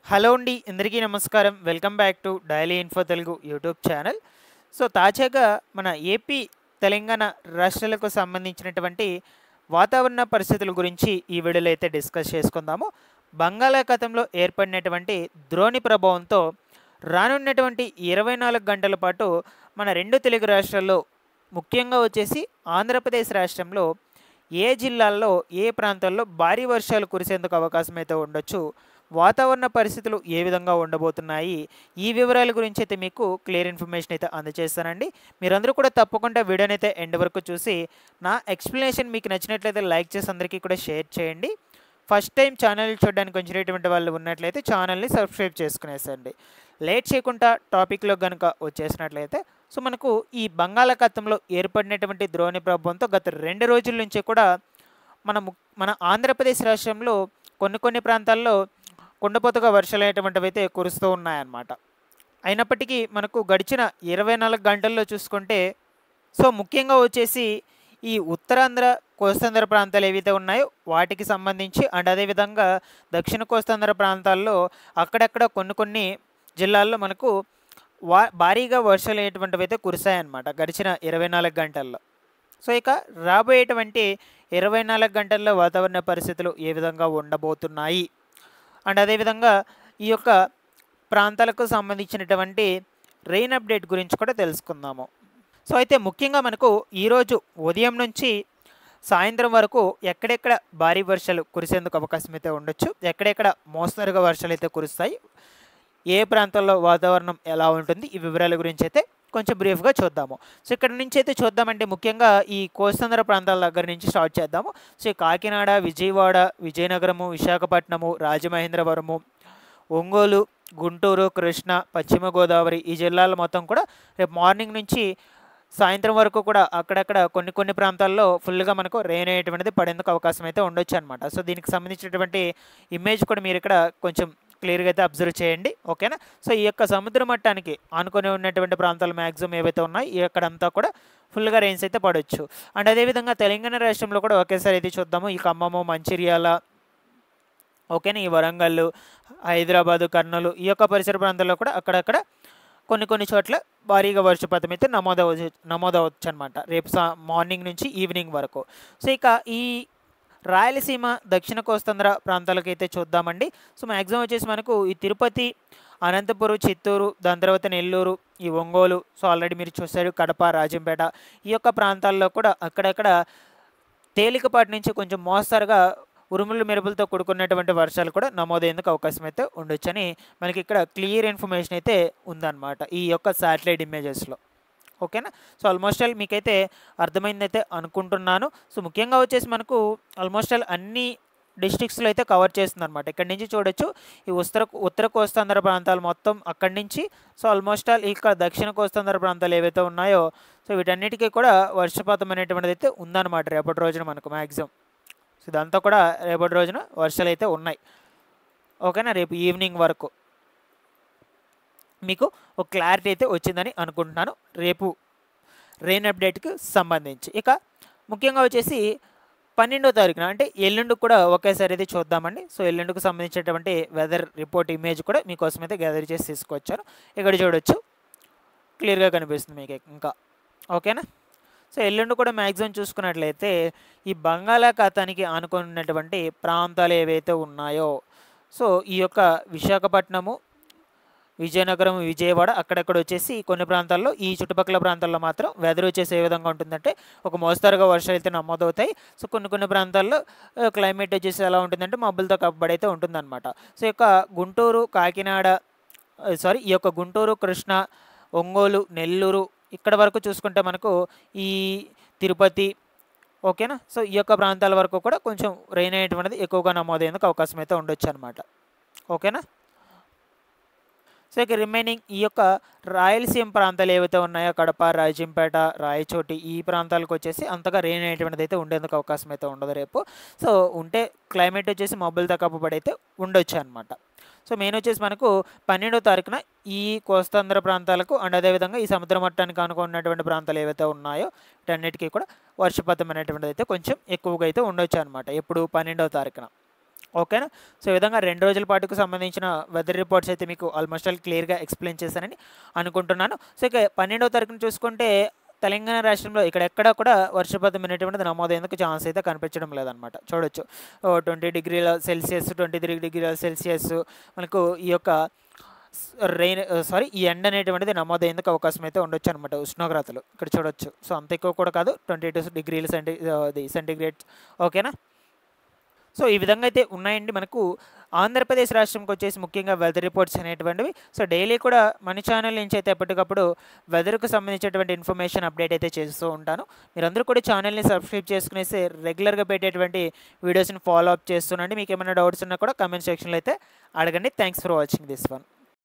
Hello అండి అందరికీ నమస్కారం. Welcome back to daily info Telugu YouTube channel. So తాజాగా మన ఏపీ, తెలంగాణ రాష్ట్రాలకు సంబంధించినటువంటి వాతావరణ పరిస్థితుల గురించి ఈ వీడియోలో అయితే డిస్కస్ చేసుకుందాము. బంగాళాఖాతంలో ఏర్పడినటువంటి ద్రోణి ప్రభావంతో రానున్నటువంటి 24 గంటల పాటు మన రెండు తెలుగు రాష్ట్రాల్లో ముఖ్యంగా వచ్చేసి ఆంధ్రప్రదేశ్ రాష్ట్రంలో ఏ జిల్లాల్లో ఏ ప్రాంతాల్లో భారీ వర్షాలు కురిసేందుకు అవకాశం అయితే ఉండొచ్చు, వాతావరణ పరిస్థితులు ఏ విధంగా ఉండబోతున్నాయి, ఈ వివరాల గురించి అయితే మీకు క్లియర్ ఇన్ఫర్మేషన్ అయితే అందజేస్తానండి. మీరందరూ కూడా తప్పకుండా వీడియోని అయితే ఎండ్ వరకు చూసి నా ఎక్స్ప్లెనేషన్ మీకు నచ్చినట్లయితే లైక్ చేసి అందరికీ కూడా షేర్ చేయండి. ఫస్ట్ టైం ఛానల్ చూడడానికి వచ్చినటువంటి వాళ్ళు ఉన్నట్లయితే ఛానల్ని సబ్స్క్రైబ్ చేసుకునేసండి. లేట్ చేయకుండా టాపిక్లో కనుక వచ్చేసినట్లయితే సో మనకు ఈ బంగాళాఖాతంలో ఏర్పడినటువంటి ద్రోణి ప్రభావంతో గత 2 రోజుల నుంచి కూడా మన ఆంధ్రప్రదేశ్ రాష్ట్రంలో కొన్ని ప్రాంతాల్లో కుండపోతగా వర్షాలు అనేటువంటివి అయితే కురుస్తూ ఉన్నాయన్నమాట. అయినప్పటికీ మనకు గడిచిన 24 గంటల్లో చూసుకుంటే సో ముఖ్యంగా వచ్చేసి ఈ ఉత్తరాంధ్ర, కోస్తాంధ్ర ప్రాంతాలు ఏవైతే ఉన్నాయో వాటికి సంబంధించి అండ్ అదేవిధంగా దక్షిణ కోస్తాంధ్ర ప్రాంతాల్లో అక్కడక్కడ కొన్ని జిల్లాల్లో మనకు భారీగా వర్షాలు అనేటువంటివి అయితే కురిశాయన్నమాట గడిచిన 24 గంటల్లో. సో ఇక రాబోయేటువంటి 24 గంటల్లో వాతావరణ పరిస్థితులు ఏ విధంగా ఉండబోతున్నాయి అండ్ అదేవిధంగా ఈ యొక్క ప్రాంతాలకు సంబంధించినటువంటి రెయిన్ అప్డేట్ గురించి కూడా తెలుసుకుందాము. సో అయితే ముఖ్యంగా మనకు ఈరోజు ఉదయం నుంచి సాయంత్రం వరకు ఎక్కడెక్కడ భారీ వర్షాలు కురిసేందుకు అవకాశం అయితే ఉండొచ్చు, ఎక్కడెక్కడ మోస్తరుగా వర్షాలు అయితే కురుస్తాయి, ఏ ప్రాంతాల్లో వాతావరణం ఎలా ఉంటుంది, ఈ వివరాల గురించి అయితే కొంచెం బ్రీఫ్గా చూద్దాము. సో ఇక్కడ నుంచి అయితే చూద్దామంటే ముఖ్యంగా ఈ కోస్తాంధ్ర ప్రాంతాల దగ్గర నుంచి స్టార్ట్ చేద్దాము. సో కాకినాడ, విజయవాడ, విజయనగరము, విశాఖపట్నము, రాజమహేంద్రవరము, ఒంగోలు, గుంటూరు, కృష్ణా, పశ్చిమ గోదావరి ఈ జిల్లాల మొత్తం కూడా రేపు మార్నింగ్ నుంచి సాయంత్రం వరకు కూడా అక్కడక్కడ కొన్ని ప్రాంతాల్లో ఫుల్గా మనకు రెయిన్ అయ్యేటువంటిది పడేందుకు అవకాశం అయితే ఉండొచ్చు అనమాట. సో దీనికి సంబంధించినటువంటి ఇమేజ్ కూడా మీరు ఇక్కడ కొంచెం క్లియర్గా అయితే అబ్జర్వ్ చేయండి, ఓకేనా. సో ఈ యొక్క సముద్ర మట్టానికి ఆనుకొని ఉన్నటువంటి ప్రాంతాలు మ్యాక్సిమం ఏవైతే ఉన్నాయో ఇక్కడంతా కూడా ఫుల్గా రెయిన్స్ అయితే పడవచ్చు. అండ్ అదేవిధంగా తెలంగాణ రాష్ట్రంలో కూడా ఒకేసారి అయితే చూద్దాము. ఈ ఖమ్మము, మంచిర్యాల, ఓకేనా, ఈ వరంగల్, హైదరాబాదు, కర్నూలు ఈ యొక్క పరిసర ప్రాంతాల్లో కూడా అక్కడక్కడ కొన్ని చోట్ల భారీగా వర్షపాతం అయితే నమోదవచ్చు అనమాట రేపు మార్నింగ్ నుంచి ఈవినింగ్ వరకు. సో ఇక ఈ రాయలసీమ, దక్షిణ కోస్తాంధ్ర ప్రాంతాలకైతే చూద్దామండి. సో మ్యాక్సిమం వచ్చేసి మనకు ఈ తిరుపతి, అనంతపురం, చిత్తూరు, దాని తర్వాత నెల్లూరు, ఈ ఒంగోలు, సో ఆల్రెడీ మీరు చూసారు కడప, రాజంపేట ఈ యొక్క ప్రాంతాల్లో కూడా అక్కడక్కడ తేలికపాటి నుంచి కొంచెం మోస్తరుగా ఉరుములు మెరుపులతో కూడుకున్నటువంటి వర్షాలు కూడా నమోదయ్యేందుకు అవకాశం అయితే ఉండొచ్చని మనకి ఇక్కడ క్లియర్ ఇన్ఫర్మేషన్ అయితే ఉందన్నమాట ఈ యొక్క శాటిలైట్ ఇమేజెస్లో, ఓకేనా. సో ఆల్మోస్ట్ ఆల్ మీకైతే అర్థమైందైతే అనుకుంటున్నాను. సో ముఖ్యంగా వచ్చేసి మనకు ఆల్మోస్ట్ ఆల్ అన్ని డిస్ట్రిక్ట్స్లో అయితే కవర్ చేస్తుంది అనమాట. ఇక్కడ నుంచి చూడొచ్చు ఈ ఉత్తర కోస్తాంధ్ర ప్రాంతాలు మొత్తం అక్కడి నుంచి సో ఆల్మోస్ట్ ఆల్ ఇక్కడ దక్షిణ కోస్తాంధ్ర ప్రాంతాలు ఏవైతే ఉన్నాయో సో వీటన్నిటికీ కూడా వర్షపాతం అనేటువంటిది అయితే ఉందన్నమాట రేపటి రోజున మనకు మ్యాక్సిమం. సో ఇదంతా కూడా రేపటి రోజున వర్షాలు అయితే ఉన్నాయి, ఓకేనా. రేపు ఈవినింగ్ వరకు మీకు ఒక క్లారిటీ అయితే వచ్చిందని అనుకుంటున్నాను రేపు రెయిన్ అప్డేట్కి సంబంధించి. ఇక ముఖ్యంగా వచ్చేసి 12వ తారీఖున అంటే ఎల్లుండికి కూడా ఒకేసారి అయితే చూద్దామండి. సో ఎల్లుండికి సంబంధించినటువంటి వెదర్ రిపోర్ట్ ఇమేజ్ కూడా మీకోసం అయితే గ్యాదర్ చేసి తీసుకొచ్చాను. ఇక్కడ చూడొచ్చు క్లియర్గా కనిపిస్తుంది మీకు ఇంకా, ఓకేనా. సో ఎల్లుండి కూడా మ్యాక్సిమం చూసుకున్నట్లయితే ఈ బంగాళాఖాతానికి ఆనుకున్నటువంటి ప్రాంతాలు ఏవైతే ఉన్నాయో సో ఈ యొక్క విశాఖపట్నము, విజయనగరం, విజయవాడ అక్కడక్కడ వచ్చేసి కొన్ని ప్రాంతాల్లో ఈ చుట్టుపక్కల ప్రాంతాల్లో మాత్రం వెదర్ వచ్చేసి ఏ విధంగా ఉంటుందంటే ఒక మోస్తరుగా వర్షాలు అయితే నమోదవుతాయి. సో కొన్ని ప్రాంతాల్లో క్లైమేట్ వచ్చేసి ఎలా ఉంటుందంటే మబ్బులతో కప్పబడి అయితే ఉంటుందన్నమాట. సో ఈ యొక్క గుంటూరు, కృష్ణా, ఒంగోలు, నెల్లూరు ఇక్కడ వరకు చూసుకుంటే మనకు ఈ తిరుపతి, ఓకేనా. సో ఈ యొక్క ప్రాంతాల వరకు కూడా కొంచెం రెయిన్ అయ్యేటువంటిది ఎక్కువగా నమోదయ్యేందుకు అవకాశం అయితే ఉండొచ్చు అనమాట, ఓకేనా. సో ఇక రిమైనింగ్ ఈ యొక్క రాయలసీమ ప్రాంతాలు ఏవైతే ఉన్నాయో కడప, రాజంపేట, రాయచోటి ఈ ప్రాంతాలకు వచ్చేసి అంతగా రెయిన్ అయ్యేటువంటిది అయితే ఉండేందుకు అవకాశం అయితే ఉండదు రేపు. సో ఉంటే క్లైమేట్ వచ్చేసి మబ్బులతో కప్పబడి అయితే ఉండొచ్చు అనమాట. సో మెయిన్ వచ్చేసి మనకు 12వ తారీఖున ఈ కోస్తాంధ్ర ప్రాంతాలకు అండ్ అదేవిధంగా ఈ సముద్ర మట్టానికి ఆనుకున్నటువంటి ప్రాంతాలు ఏవైతే ఉన్నాయో వీటన్నిటికీ కూడా వర్షపాతం అనేటువంటిది అయితే కొంచెం ఎక్కువగా అయితే ఉండొచ్చు అనమాట ఎప్పుడు 12వ తారీఖున, ఓకేనా. సో ఈ విధంగా 2 రోజుల పాటుకు సంబంధించిన వెదర్ రిపోర్ట్స్ అయితే మీకు ఆల్మోస్ట్ ఆల్ క్లియర్గా ఎక్స్ప్లెయిన్ చేశానని అనుకుంటున్నాను. సో ఇక 12వ తారీఖున చూసుకుంటే తెలంగాణ రాష్ట్రంలో ఇక్కడ కూడా వర్షపాతం అనేటువంటిది నమోదయ్యేందుకు ఛాన్స్ అయితే కనిపించడం లేదనమాట. చూడొచ్చు 20 డిగ్రీల సెల్సియస్ 23 డిగ్రీల సెల్సియస్ మనకు ఈ యొక్క ఈ ఎండ అనేటువంటిది నమోదయ్యేందుకు అవకాశం అయితే ఉండొచ్చు అనమాట. ఉష్ణోగ్రతలు ఇక్కడ చూడొచ్చు. సో అంత ఎక్కువ కూడా కాదు, 22 డిగ్రీల సెంటిగ్రేడ్. ఓకేనా. సో ఈ విధంగా అయితే ఉన్నాయండి మనకు ఆంధ్రప్రదేశ్ రాష్ట్రంకి వచ్చేసి ముఖ్యంగా వెదర్ రిపోర్ట్స్ అనేటువంటివి. సో డైలీ కూడా మన ఛానల్ నుంచి అయితే ఎప్పటికప్పుడు వెదర్కు సంబంధించినటువంటి ఇన్ఫర్మేషన్ అప్డేట్ అయితే చేస్తూ ఉంటాను. మీరందరూ కూడా ఛానల్ని సబ్స్క్రైబ్ చేసుకునేసి రెగ్యులర్గా పెట్టేటువంటి వీడియోస్ని ఫాలో అప్ చేస్తుండండి. మీకు ఏమైనా డౌట్స్ ఉన్నా కూడా కమెంట్ సెక్షన్లో అయితే అడగండి. Thanks for watching this one.